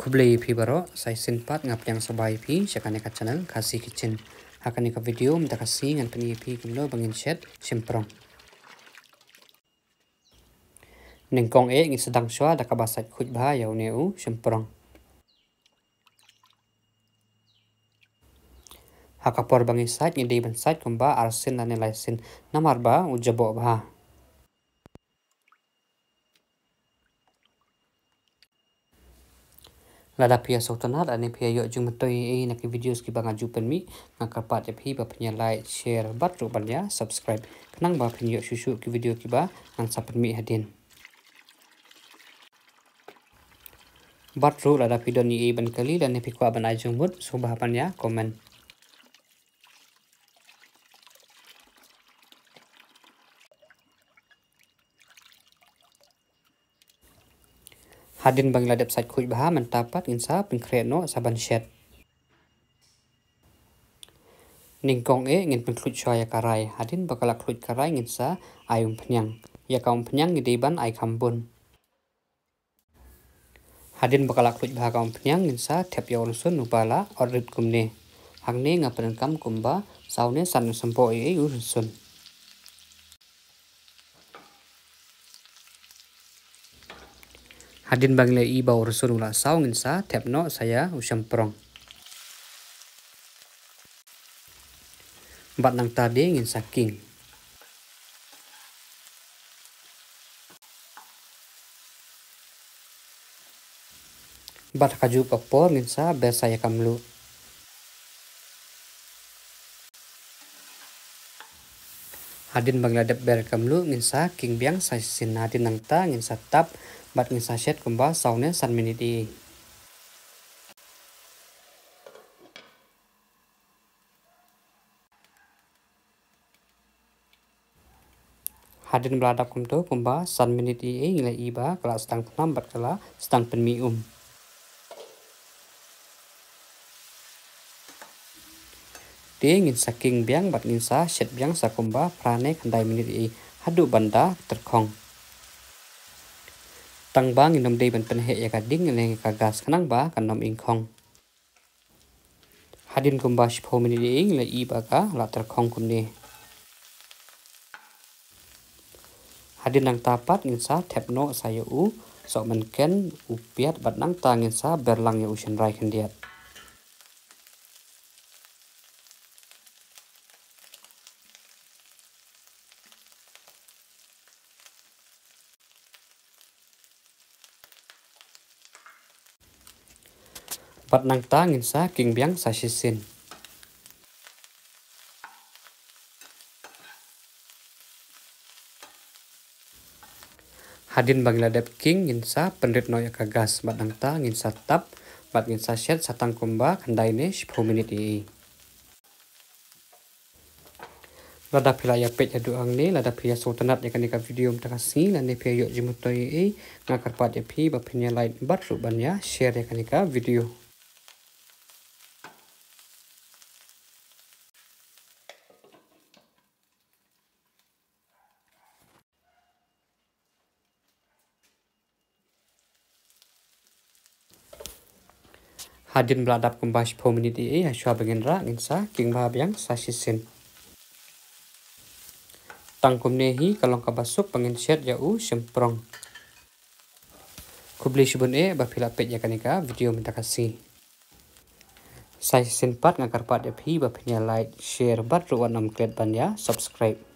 Kublai pi baro sai sinpat ngap yang sabai pi chakane ka channel Khasi Kitchen. Hakani ka video mta kasi ngan pani pi kumlo bangin chat simprong. Ningkong ngi sedang shwa da ka basat khut ba yau neu simprong. Hakapor bangin sat ngi ban sat kumba arsin ane laisin namar ba ujabo ba. Lada pia sautanat ane pia yo jung matoi na ki videos ki banga jupan mi ngakapat ya phi ba pnya like share bat ru ban ya subscribe kenang ba pnya shushu ki video ki ba ngan sapan mi hadin bat ru lada video ni ban kali dan phi kwa ban ai jung mut subah ban ya comment hadin bang ladap sat khuj bah mantapat insa pengkret no saban shet ningkong ngin pengklut ya karai hadin bakala klut karai ngin sa ayung pnyang ya kaum pnyang ngidi ban ai kambun hadin bakala klut bah kaum pnyang ngin sa thep ya ursun nubala orrit kumne hangne ngapan kam kumba saune san sampo ursun hadin bangle i ba ursun ula saw ngin sa thep no saya usamprong bat nang tade ngin saking bat kaju kapor ngin sa besaya kamlu hadin bangladep ber kamlu ngin sa king biang sa sin hadin nang ta ngin sa tap bat ngin sa shet kumba saune san miniti hadin beladap kumto kumba san miniti ngila iba kala stang tanam bat kala stang penmi ngin saking biang bat ngin sa shet biang sa kumba prane khandai miniti hadu banda terkhong tang bang inom dei ban penhe ya kading nge ka gas kanang ba kanom ingkhong hadin kumba shpho miniti ngila iba ka la terkhong kumne hadin nang tapat ngin sa thepno sayo u so man ken upiat bat nang ta ngin sa berlang ya usin rai khendiat bat nang ta ngin sa king biang sa shisin hadin bangladep king ngin sa pendrit noya kagas bat nang ta ngin sa tap bat ngin sa shet satang kumba khandai ne 10 minit lada pila ya pet adu ang ne lada pia sotanat ya kanika video mtakasi lane pia yo jimutoi ngakarpat ya pi ba pinya like bat ru ban ya share ya kanika video hadin beladap kumbash 10 minit haswa bagendra ngin sa king ba biang sa shisin tangkum nehi kalong kabasuk pangin shet ya u simprong kubli shibun ba pila pet ya kanika video minta kasih sai sin pat ngakarpat ya phi ba phnya like share bat ruan nam klet ban ya subscribe